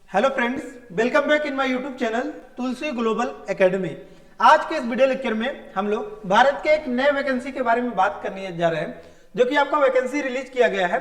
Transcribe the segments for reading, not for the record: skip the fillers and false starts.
Hello friends, welcome back in my YouTube channel Tulsi global academy. आज के इस video lecture में हम लोग भारत के एक नए वैकेंसी के बारे में बात करने जा रहे हैं, जो कि आपका वैकेंसी रिलीज किया गया है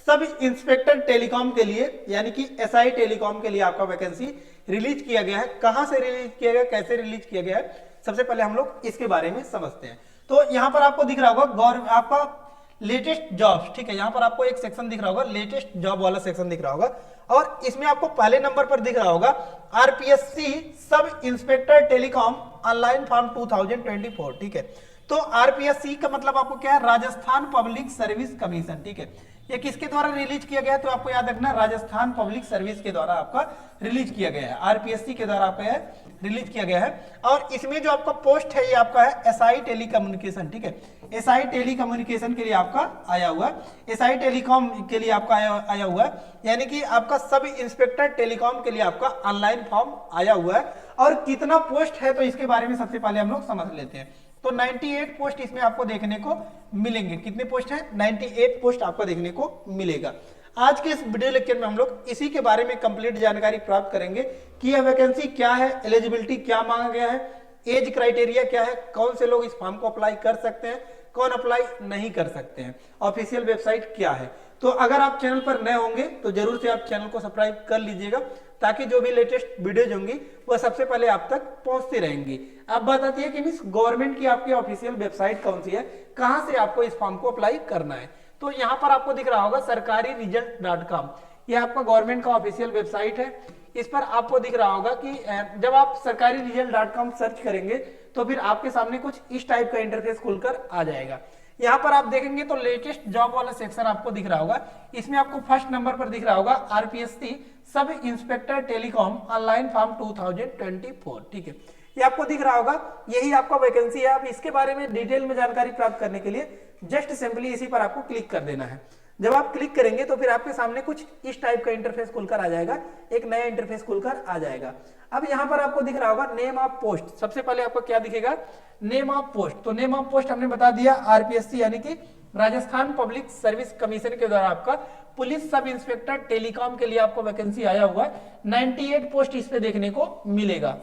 सब इंस्पेक्टर टेलीकॉम के लिए, यानी कि एसआई टेलीकॉम के लिए आपका वैकेंसी रिलीज किया गया है। कहां से रिलीज किया गया, कैसे रिलीज किया गया है, सबसे पहले हम लोग इसके बारे में समझते हैं। तो यहाँ पर आपको दिख रहा होगा आपका लेटेस्ट जॉब्स, ठीक है। यहाँ पर आपको एक सेक्शन दिख रहा होगा, लेटेस्ट जॉब वाला सेक्शन दिख रहा होगा, और इसमें आपको पहले नंबर पर दिख रहा होगा RPSC sub inspector telecom online form 2024, ठीक है। तो आरपीएससी का मतलब आपको क्या है, राजस्थान पब्लिक सर्विस कमीशन, ठीक है। ये किसके द्वारा रिलीज किया गया, तो आपको याद रखना राजस्थान पब्लिक सर्विस के द्वारा आपका रिलीज किया गया है, आरपीएससी के द्वारा आपका रिलीज किया गया है। और इसमें जो आपका पोस्ट है ये आपका है एसआई टेलीकम्युनिकेशन, ठीक है। एसआई टेलीकम्युनिकेशन के लिए आपका आया हुआ है, एसआई टेलीकॉम के लिए आपका आया हुआ है, यानी कि आपका सब इंस्पेक्टर टेलीकॉम के लिए आपका ऑनलाइन फॉर्म आया हुआ है। और कितना पोस्ट है तो इसके बारे में सबसे पहले हम लोग समझ लेते हैं। तो 98 पोस्ट इसमें आपको देखने को मिलेंगे। कितने पोस्ट हैं? 98 पोस्ट आपको देखने को मिलेगा। आज के इस वीडियो लेक्चर में हम लोग इसी के बारे में कंप्लीट जानकारी प्राप्त करेंगे कि यह वैकेंसी क्या है, एलिजिबिलिटी क्या मांगा गया है, एज क्राइटेरिया क्या है, कौन से लोग इस फॉर्म को अप्लाई कर सकते हैं, कौन अप्लाई नहीं कर सकते हैं, ऑफिशियल वेबसाइट क्या है। तो अगर आप चैनल पर नए होंगे तो जरूर से आप चैनल को सब्सक्राइब कर लीजिएगा, ताकि जो भी लेटेस्ट वीडियोज होंगी वह सबसे पहले आप तक पहुंचती रहेंगी। अब बात आती है कि मिस गवर्नमेंट की आपकी ऑफिशियल वेबसाइट कौन सी है, कहां से आपको इस फॉर्म को अप्लाई करना है। तो यहाँ पर आपको दिख रहा होगा सरकारी रिजल्ट.com, यह आपका गवर्नमेंट का ऑफिशियल वेबसाइट है। इस पर आपको दिख रहा होगा कि जब आप सरकारी रिजल्ट.com सर्च करेंगे तो फिर आपके सामने कुछ इस टाइप का इंटरफेस खुलकर आ जाएगा। यहाँ पर आप देखेंगे तो लेटेस्ट जॉब वाला सेक्शन आपको दिख रहा होगा। इसमें आपको फर्स्ट नंबर पर दिख रहा होगा RPSC sub inspector telecom online form 2024, ठीक है। ये आपको दिख रहा होगा, यही आपका वैकेंसी है। आप इसके बारे में डिटेल में जानकारी प्राप्त करने के लिए जस्ट सिंपली इसी पर आपको क्लिक कर देना है। जब आप क्लिक करेंगे तो फिर आपके सामने कुछ इस टाइप का इंटरफेस खुलकर आ जाएगा, एक नया इंटरफेस खुलकर आ जाएगा। अब यहाँ पर आपको दिख रहा होगा नेम ऑफ पोस्ट। सबसे पहले आपको क्या दिखेगा, नेम ऑफ पोस्ट। तो नेम ऑफ पोस्ट हमने बता दिया आरपीएससी यानी कि राजस्थान पब्लिक सर्विस कमीशन के द्वारा आपका पुलिस सब इंस्पेक्टर टेलीकॉम के लिए आपको वैकेंसी आया हुआ है। 98 पोस्ट इस पे देखने को मिलेगा।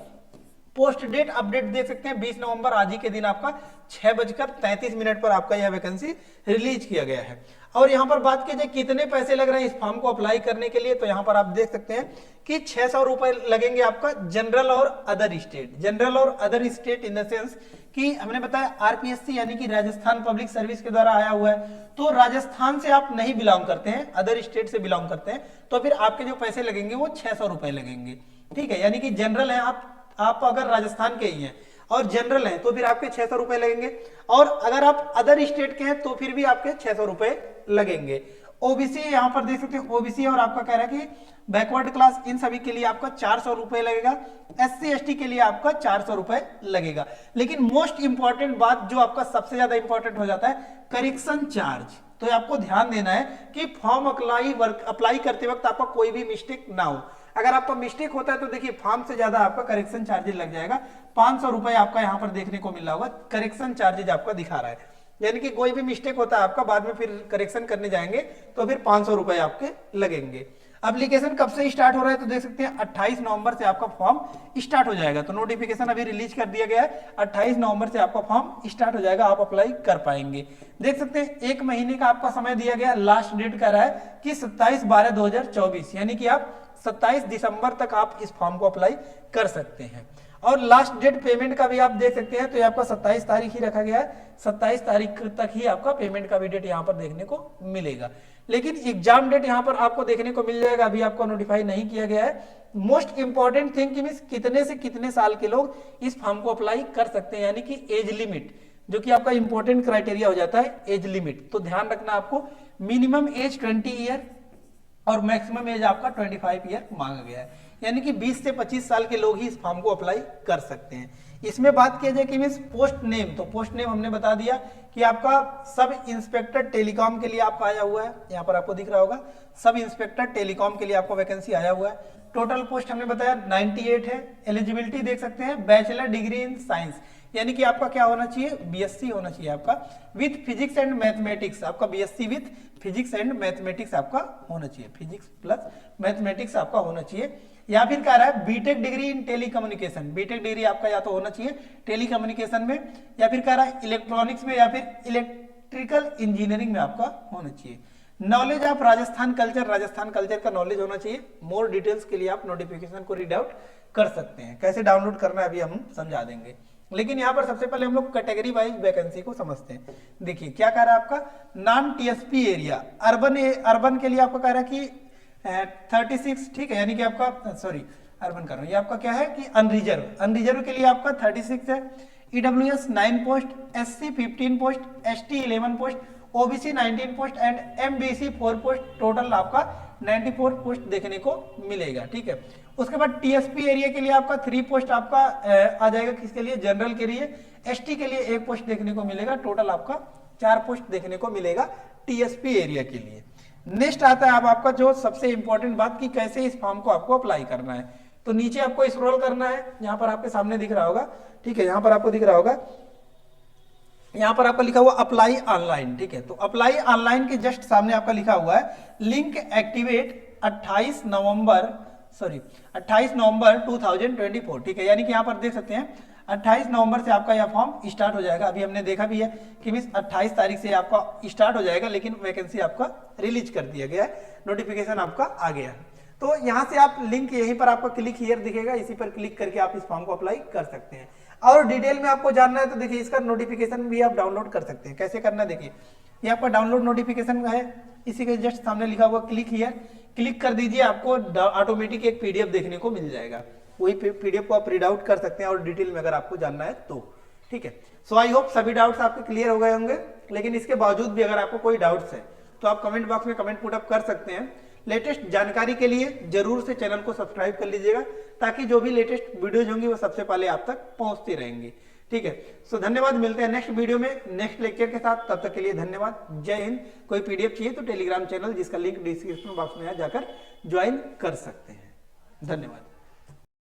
पोस्ट डेट अपडेट देख सकते हैं 20 नवंबर, आज ही के दिन आपका 6:33 पर आपका यह वैकेंसी रिलीज किया गया है। और यहाँ पर बात की जाए कितने पैसे लग रहे हैं इस फॉर्म को अप्लाई करने के लिए, तो यहाँ पर आप देख सकते हैं कि 600 रुपए लगेंगे आपका जनरल और अदर स्टेट। जनरल और other state in the sense कि हमने बताया आरपीएससी यानी कि राजस्थान पब्लिक सर्विस के द्वारा आया हुआ है। तो राजस्थान से आप नहीं बिलोंग करते हैं, अदर स्टेट से बिलोंग करते हैं, तो फिर आपके जो पैसे लगेंगे वो 600 रुपए लगेंगे, ठीक है। यानी कि जनरल है आप अगर राजस्थान के ही हैं और जनरल हैं तो फिर आपके 600 रुपए लगेंगे, और अगर आप अदर स्टेट के हैं तो फिर भी आपके 600 रुपए लगेंगे। ओबीसी यहाँ पर देख सकते हैं, ओबीसी और आपका कह रहा है कि बैकवर्ड क्लास, इन सभी के लिए आपका 400 रुपए लगेगा। एससी एसटी के लिए आपका 400 रुपए लगेगा। लेकिन मोस्ट इंपॉर्टेंट बात जो आपका सबसे ज्यादा इंपॉर्टेंट हो जाता है, करेक्शन चार्ज। तो आपको ध्यान देना है कि फॉर्म अप्लाई करते वक्त आपका कोई भी मिस्टेक ना हो। अगर आपका मिस्टेक होता है तो देखिए फॉर्म से ज्यादा आपका करेक्शन चार्जेस लग जाएगा। 500 रुपए आपका यहाँ पर देखने को मिल रहा होगा, करेक्शन चार्जेज आपका दिखा रहा है। यानी कि कोई भी मिस्टेक होता है आपका, बाद में फिर करेक्शन करने जाएंगे तो फिर 500 रुपए आपके लगेंगे। एप्लीकेशन कब से स्टार्ट हो रहा है तो देख सकते हैं 28 नवंबर से आपका फॉर्म स्टार्ट हो जाएगा। तो नोटिफिकेशन अभी रिलीज कर दिया गया है, 28 नवंबर से आपका फॉर्म स्टार्ट हो जाएगा, आप अप्लाई कर पाएंगे। देख सकते हैं 1 महीने का आपका समय दिया गया। लास्ट डेट कह रहा है कि 27/12/2024, यानी कि आप 27 दिसंबर तक आप इस फॉर्म को अप्लाई कर सकते हैं। और लास्ट डेट पेमेंट का भी आप देख सकते हैं, तो ये आपका 27 तारीख ही रखा गया है। 27 तारीख तक ही आपका पेमेंट का भी डेट यहाँ पर देखने को मिलेगा। लेकिन एग्जाम डेट यहाँ पर आपको देखने को मिल जाएगा, अभी आपको नोटिफाई नहीं किया गया है। मोस्ट इंपॉर्टेंट थिंग कि कितने से कितने साल के लोग इस फॉर्म को अप्लाई कर सकते हैं, यानी कि एज लिमिट, जो कि आपका इंपॉर्टेंट क्राइटेरिया हो जाता है एज लिमिट। तो ध्यान रखना आपको, मिनिमम एज 20 ईयर और मैक्सिमम एज आपका 25 ईयर मांगा गया है। यानी कि 20 से 25 साल के लोग ही इस फॉर्म को अप्लाई कर सकते हैं। इसमें बात किया जाए कि मिस पोस्ट नेम, तो पोस्ट नेम हमने बता दिया कि आपका सब इंस्पेक्टर टेलीकॉम के लिए आपका आया हुआ है। यहाँ पर आपको दिख रहा होगा सब इंस्पेक्टर टेलीकॉम के लिए आपको वैकेंसी आया हुआ है। टोटल पोस्ट हमने बताया 98 है। एलिजिबिलिटी देख सकते हैं बैचलर डिग्री इन साइंस, यानी कि आपका क्या होना चाहिए, बीएससी होना चाहिए आपका विथ फिजिक्स एंड मैथमेटिक्स। आपका BSc with physics and mathematics आपका होना चाहिए, फिजिक्स प्लस मैथमेटिक्स आपका होना चाहिए। या फिर कह रहा है BTech degree in telecommunication, BTech degree आपका या तो होना चाहिए टेलीकम्युनिकेशन में, या फिर कह रहा है इलेक्ट्रॉनिक्स में, या फिर इलेक्ट्रिकल इंजीनियरिंग में आपका होना चाहिए। Knowledge of Rajasthan culture, Rajasthan culture का नॉलेज होना चाहिए। मोर डिटेल्स के लिए आप नोटिफिकेशन को रीड आउट कर सकते हैं। कैसे डाउनलोड करना है अभी हम समझा देंगे, लेकिन यहाँ पर सबसे पहले हम लोग कैटेगरी वाइज वैकेंसी को समझते हैं। देखिए क्या कह रहा है आपका, नॉन टीएसपी एरिया, अर्बन के लिए आपका कह रहा है कि 36, ठीक है, यानी कि आपका सॉरी अर्बन कर रहा हूँ, ये आपका क्या है कि अनरिजर्व के लिए आपका 36 है, EWS 9 post, SC 15 post, ST 11 post, OBC 19 post and MBC 4 post, total आपका 94 पोस्ट देखने को मिलेगा। ठीक है, उसके बाद टीएसपी एरिया के लिए आपका 3 पोस्ट आपका आ जाएगा, किसके लिए, जनरल के लिए। एसटी के लिए 1 पोस्ट देखने को मिलेगा, टोटल आपका 4 पोस्ट देखने को मिलेगा टीएसपी एरिया के लिए। नेक्स्ट आता है अब आपका जो सबसे इंपॉर्टेंट बात कि कैसे इस फॉर्म को आपको अप्लाई करना है। तो नीचे आपको स्क्रॉल करना है, यहाँ पर आपके सामने दिख रहा होगा, ठीक है, यहाँ पर आपको दिख रहा होगा, यहाँ पर आपका लिखा हुआ अप्लाई ऑनलाइन। ठीक है, तो अप्लाई ऑनलाइन के जस्ट सामने आपका लिखा हुआ है लिंक एक्टिवेट 28 नवंबर 2024। ठीक है, यानी कि यहाँ पर देख सकते हैं 28 नवंबर से आपका यह फॉर्म स्टार्ट हो जाएगा। अभी हमने देखा भी है कि 28 तारीख से आपका स्टार्ट हो जाएगा, लेकिन वैकेंसी आपका रिलीज कर दिया गया है, नोटिफिकेशन आपका आ गया है। तो यहाँ से आप लिंक, यहीं पर आपका क्लिक हियर दिखेगा, इसी पर क्लिक करके आप इस फॉर्म को अप्लाई कर सकते हैं। और डिटेल में आपको जानना है तो देखिए इसका नोटिफिकेशन भी आप डाउनलोड कर सकते हैं। कैसे करना है देखिए, ये आपका डाउनलोड नोटिफिकेशन है, इसी के जस्ट सामने लिखा हुआ क्लिक हियर, क्लिक कर दीजिए, आपको ऑटोमेटिक एक पीडीएफ देखने को मिल जाएगा। वही पीडीएफ को आप रीड आउट कर सकते हैं और डिटेल में अगर आपको जानना है तो। ठीक है, सो आई होप सभी डाउट्स आपके क्लियर हो गए होंगे, लेकिन इसके बावजूद भी अगर आपको कोई डाउट्स है तो आप कमेंट बॉक्स में कमेंट पुट अप कर सकते हैं। लेटेस्ट जानकारी के लिए जरूर से चैनल को सब्सक्राइब कर लीजिएगा, ताकि जो भी लेटेस्ट वीडियोज होंगी वो सबसे पहले आप तक पहुंचती रहेंगी। ठीक है, सो धन्यवाद, मिलते हैं नेक्स्ट वीडियो में नेक्स्ट लेक्चर के साथ, तब तक के लिए धन्यवाद, जय हिंद। कोई पीडीएफ चाहिए तो टेलीग्राम चैनल जिसका लिंक डिस्क्रिप्शन बॉक्स में है जाकर ज्वाइन कर सकते हैं। धन्यवाद।